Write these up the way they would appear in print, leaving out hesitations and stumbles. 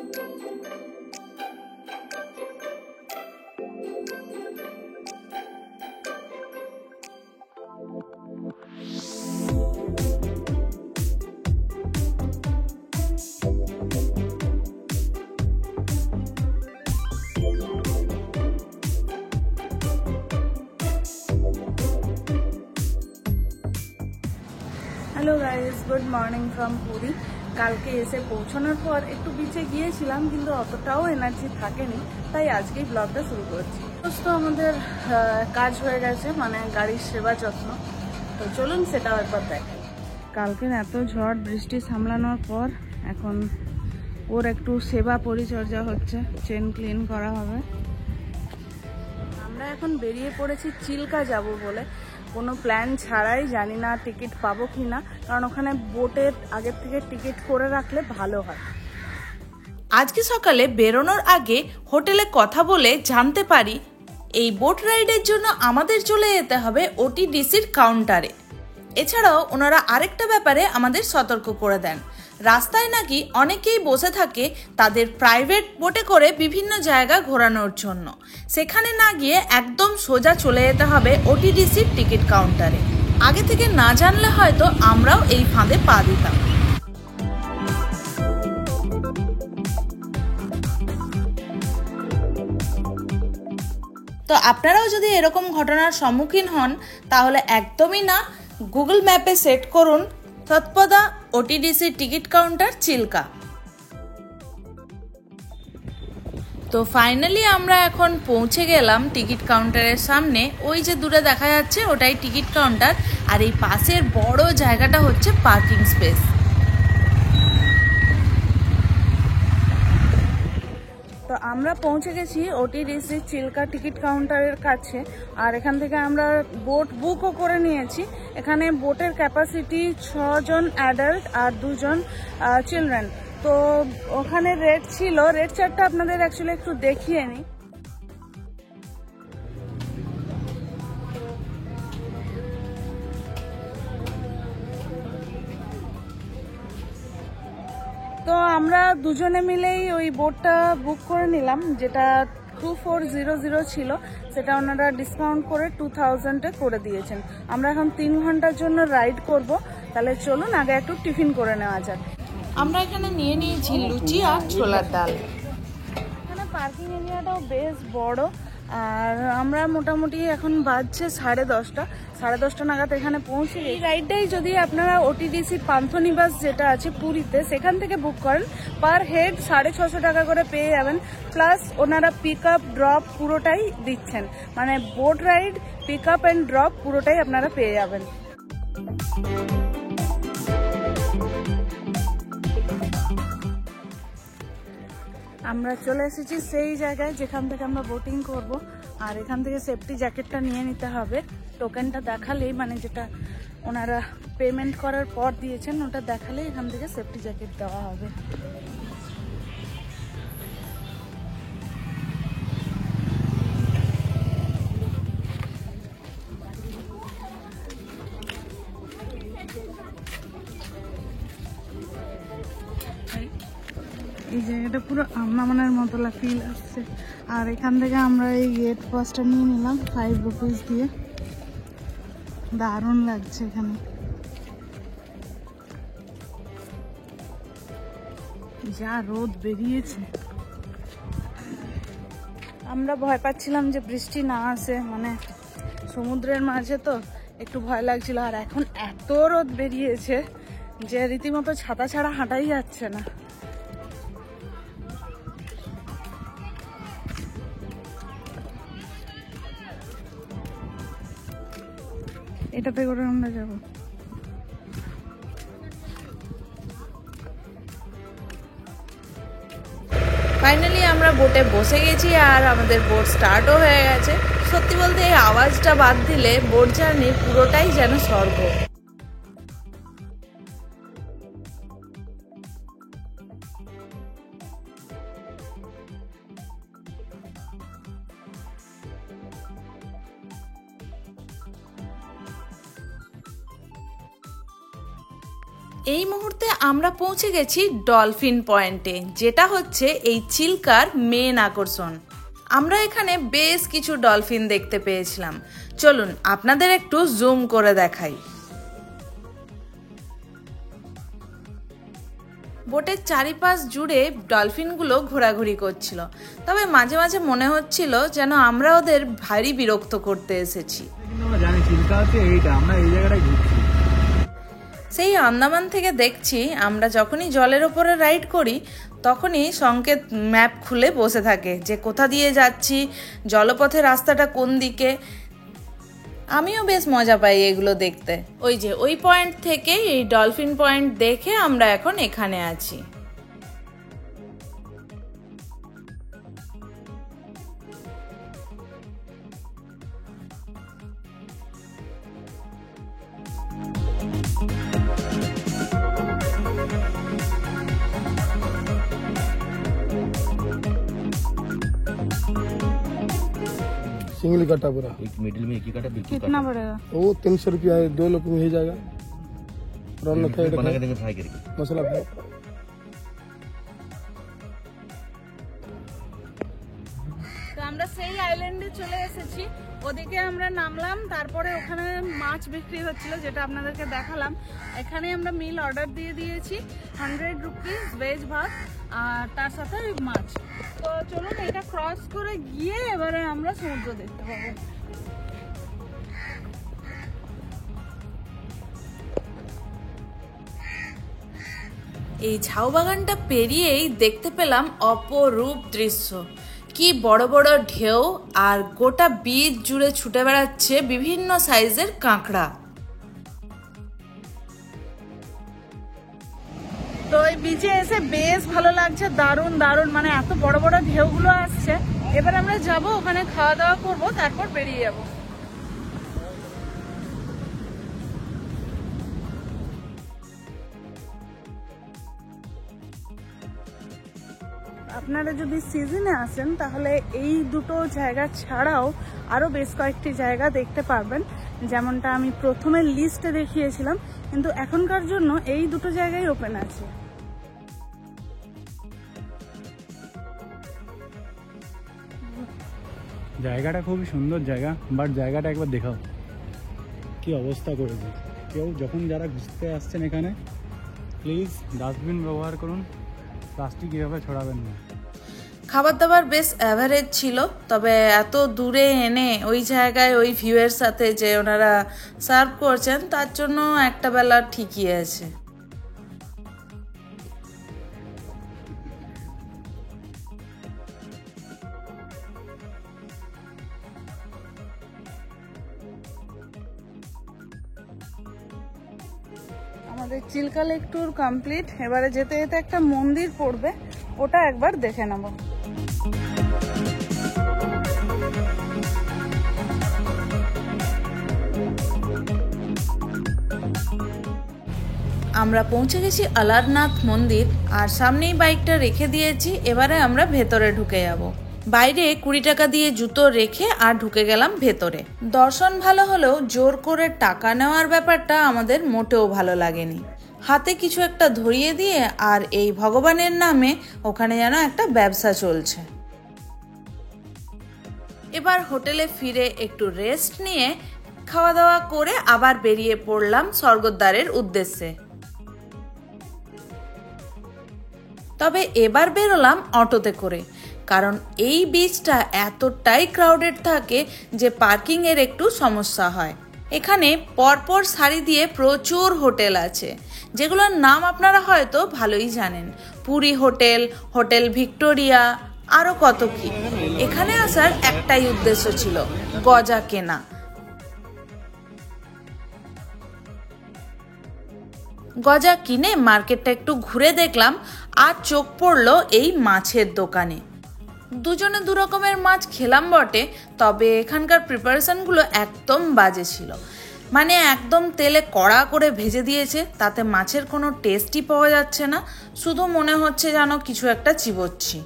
Hello guys, good morning from Puri. কালকে এসে পৌঁছানোর পর একটু বিচে গিয়েছিলাম, কিন্তু অতটাও এনার্জি থাকেনি, তাই আজকেই ব্লগটা শুরু করছি। তো আমাদের কাজ হয়ে গেছে, মানে গাড়ির সেবা যত্ন। তো চলুন সেটাও একবার দেখাই। কালকের এত ঝড় বৃষ্টি সামলানোর পর এখন ওর একটু সেবা পরিচর্যা হচ্ছে, চেন ক্লিন করা হবে। আমরা এখন বেরিয়ে পড়েছি চিল্কা যাব বলে, কোনো প্ল্যান ছাড়াই। জানি না টিকিট পাবো কি না, কারণ ওখানে বোটের আগের থেকে টিকিট করে রাখলে ভালো হয়। আজকে সকালে বেরোনোর আগে হোটেলে কথা বলে জানতে পারি এই বোট রাইডের জন্য আমাদের চলে যেতে হবে ওটিডিসির কাউন্টারে। এছাড়াও ওনারা আরেকটা ব্যাপারে আমাদের সতর্ক করে দেন, রাস্তায় নাকি অনেকেই বসে থাকে তাদের প্রাইভেট বোটে করে বিভিন্ন জায়গা ঘোরানোর জন্য। সেখানে না গিয়ে একদম সোজা চলে যেতে হবে ওটিডিসির টিকিট কাউন্টারে। আগে থেকে না জানলে হয়তো আমরাও এই ফাঁদে পা দিতাম। তো আপনারাও যদি এরকম ঘটনার সম্মুখীন হন তাহলে একদমই না, গুগল ম্যাপে সেট করুন সৎপদা ওটিডিসি টিকিট কাউন্টার চিল্কা। তো ফাইনালি আমরা এখন পৌঁছে গেলাম টিকিট কাউন্টারের সামনে। ওই যে দূরে দেখা যাচ্ছে ওটাই টিকিট কাউন্টার, আর এই পাশের বড় জায়গাটা হচ্ছে পার্কিং স্পেস। তো আমরা পৌঁছে গেছি ওটিডিসি চিল্কা টিকিট কাউন্টারের কাছে, আর এখান থেকে আমরা বোট বুকও করে নিয়েছি। এখানে বোটের ক্যাপাসিটি 6 জন অ্যাডাল্ট আর 2 জন চিলড্রেন। তো ওখানে রেট ছিল, রেট চার্টটা আপনাদের অ্যাকচুয়ালি একটু দেখিয়ে নিই। তো আমরা দুজনে মিলেই ওই বোটটা বুক করে নিলাম, যেটা 2400 ছিল, সেটা ওনারা ডিসকাউন্ট করে 2000-এ করে দিয়েছেন। আমরা এখন 3 ঘন্টার জন্য রাইড করব। তাহলে চলুন আগে একটু টিফিন করে নেওয়া যাক। আমরা এখানে নিয়ে নিয়েছি লুচি আর ছোলার ডাল। এখানে পার্কিং এরিয়াটাও বেশ বড়, আর আমরা মোটামুটি এখন বাজছে 10:30। 10:30 নাগাদ এখানে পৌঁছে। এই রাইডটাই যদি আপনারা ওটিডিসি পান্থনিবাস যেটা আছে পুরীতে, সেখান থেকে বুক করেন, পার হেড 650 টাকা করে পেয়ে যাবেন। প্লাস ওনারা পিক আপ ড্রপ পুরোটাই দিচ্ছেন, মানে boat ride pick up and drop পুরোটাই আপনারা পেয়ে যাবেন। আমরা চলে এসেছি সেই জায়গায় যেখান থেকে আমরা বোটিং করব, আর এখান থেকে সেফটি জ্যাকেটটা নিয়ে নিতে হবে। টোকেনটা দেখালেই, মানে যেটা ওনারা পেমেন্ট করার পর দিয়েছেন, ওটা দেখালেই এখান থেকে সেফটি জ্যাকেট দেওয়া হবে। এই জায়গাটা পুরো আন্দামানের মতো ফিল আসছে। আর এখান থেকে আমরা এই গেট পাসটা নিয়ে নিলাম 5 রুপিস দিয়ে। দারুণ লাগছে এখানে, যা রোদ বেরিয়েছে। আমরা ভয় পাচ্ছিলাম যে বৃষ্টি না আসে, মানে সমুদ্রের মাঝে তো একটু ভয় লাগছিল। আর এখন এত রোদ বেরিয়েছে যে রীতিমতো ছাতা ছাড়া হাঁটাই যাচ্ছে না। এটাতে করে আমরা যাবো। ফাইনালি আমরা বোটে বসে গেছি আর আমাদের বোট স্টার্টও হয়ে গেছে। সত্যি বলতে এই আওয়াজটা বাদ দিলে বোট জার্নি পুরোটাই যেন স্বর্গ। এই মুহূর্তে আমরা পৌঁছে গেছি ডলফিন পয়েন্টে, যেটা হচ্ছে এই চিল্কার মেন আকর্ষণ। আমরা এখানে বেশ কিছু ডলফিন দেখতে পেয়েছিলাম। চলুন আপনাদের একটু জুম করে দেখাই। বোটের চারিপাশ জুড়ে ডলফিনগুলো ঘোরাঘুরি করছিল, তবে মাঝে মাঝে মনে হচ্ছিল যেন আমরা ওদের ভারী বিরক্ত করতে এসেছি। সেই আন্দামান থেকে দেখছি আমরা যখনই জলের ওপরে রাইড করি তখনই সংকেত ম্যাপ খুলে বসে থাকে যে কোথা দিয়ে যাচ্ছি, জলপথে রাস্তাটা কোন দিকে। আমিও বেশ মজা পাই এগুলো দেখতে। ওই যে ওই পয়েন্ট থেকে এই ডলফিন পয়েন্ট দেখে আমরা এখন এখানে আছি। सिंगल काटा पूरा एक मिडिल में एक ही काटा बिल्कुल कितना पड़ेगा? वो 300 रुपया है, 2 लोग में हो जाएगा। रॉल काटा। बना के देंगे फ्राई करके। मसाला फ्राई। তো আমরা সেই আইল্যান্ডে চলে এসেছি। ওদিকে আমরা নামলাম, তারপরে ওখানে মাছ বিক্রি হচ্ছিল যেটা আপনাদেরকে দেখালাম। এখানে আমরা মিল অর্ডার দিয়ে দিয়েছি, 100 রুপিস ভেজ ভাত আর তার সাথে মাছ। তো চলুন এটা ক্রস করে গিয়ে এবারে আমরা সমুদ্র দেখতে পাবো। এই ঝাউ বাগানটা পেরিয়েই দেখতে পেলাম অপরূপ দৃশ্য। কি বড় বড় ঢেউ, আর গোটা বিচ জুড়ে ছুটে বেড়াচ্ছে বিভিন্ন সাইজের কাঁকড়া। তো এই বিচে এসে বেশ ভালো লাগছে, দারুণ দারুণ, মানে এত বড় বড় ঢেউগুলো আসছে। এবার আমরা যাব ওখানে, খাওয়া দাওয়া করবো, তারপর বেরিয়ে যাব। আপনারা যদি সিজনে আসেন তাহলে এই দুটো জায়গা ছাড়াও আরো বেশ কয়েকটি জায়গা দেখতে পারবেন, যেমনটা আমি প্রথমে লিস্টে দেখিয়েছিলাম, কিন্তু এখনকার জন্য এই দুটো জায়গায় ওপেন আছে। জায়গাটা খুবই সুন্দর জায়গা, বাট জায়গাটা একবার দেখাও কি অবস্থা করেছে। কেউ যখন যারা ঘুরতে আসছেন এখানে প্লিজ ডাস্টবিন ব্যবহার করুন, প্লাস্টিক এভাবে ছড়াবেন না। খাবার দাবার বেশ অ্যাভারেজ ছিল, তবে এত দূরে এনে ওই জায়গায় ওই ভিউয়ের সাথে যে ওনারা সার্ভ করছেন তার জন্য একটা বেলা ঠিকই আছে। আমাদের চিল্কা লেক ট্যুর কমপ্লিট। এবারে যেতে যেতে একটা মন্দির পড়বে, ওটা একবার দেখে নেব। আমরা পৌঁছে গেছি আলারনাথ মন্দির, আর সামনেই বাইকটা রেখে দিয়েছি। এবারে আমরা ভেতরে ঢুকে যাব। বাইরে 20 টাকা দিয়ে জুতো রেখে আর ঢুকে গেলাম ভেতরে। দর্শন ভালো হলেও জোর করে টাকা নেওয়ার ব্যাপারটা আমাদের মোটেও ভালো লাগেনি। হাতে কিছু একটা ধরিয়ে দিয়ে আর এই ভগবানের নামে ওখানে যেন একটা ব্যবসা চলছে। এবার হোটেলে ফিরে একটু রেস্ট নিয়ে খাওয়া দাওয়া করে আবার বেরিয়ে পড়লাম স্বর্গদ্বারের উদ্দেশ্যে। তবে এবার বেরোলাম অটোতে করে, কারণ এই বিচটা এতটাই ক্রাউডেড থাকে যে পার্কিং এর একটু সমস্যা হয়। এখানে পরপর সারি দিয়ে প্রচুর হোটেল আছে, যেগুলোর নাম আপনারা হয়তো ভালোই জানেন। পুরী হোটেল, হোটেল ভিক্টোরিয়া, আরো কত কি। এখানে আসার একটাই উদ্দেশ্য ছিল, গজা কেনা। গজা কিনে মার্কেটটা একটু ঘুরে দেখলাম, আর চোখ পড়লো এই মাছের দোকানে। দুজনে দু রকমের মাছ খেলাম বটে, তবে এখানকার প্রিপারেশনগুলো একদম বাজে ছিল। মানে একদম তেলে কড়া করে ভেজে দিয়েছে, তাতে মাছের কোনো টেস্টই পাওয়া যাচ্ছে না, শুধু মনে হচ্ছে যেন কিছু একটা চিবোচ্ছি।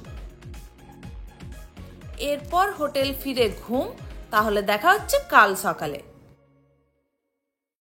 এরপর হোটেল ফিরে ঘুম। তাহলে দেখা হচ্ছে কাল সকালে।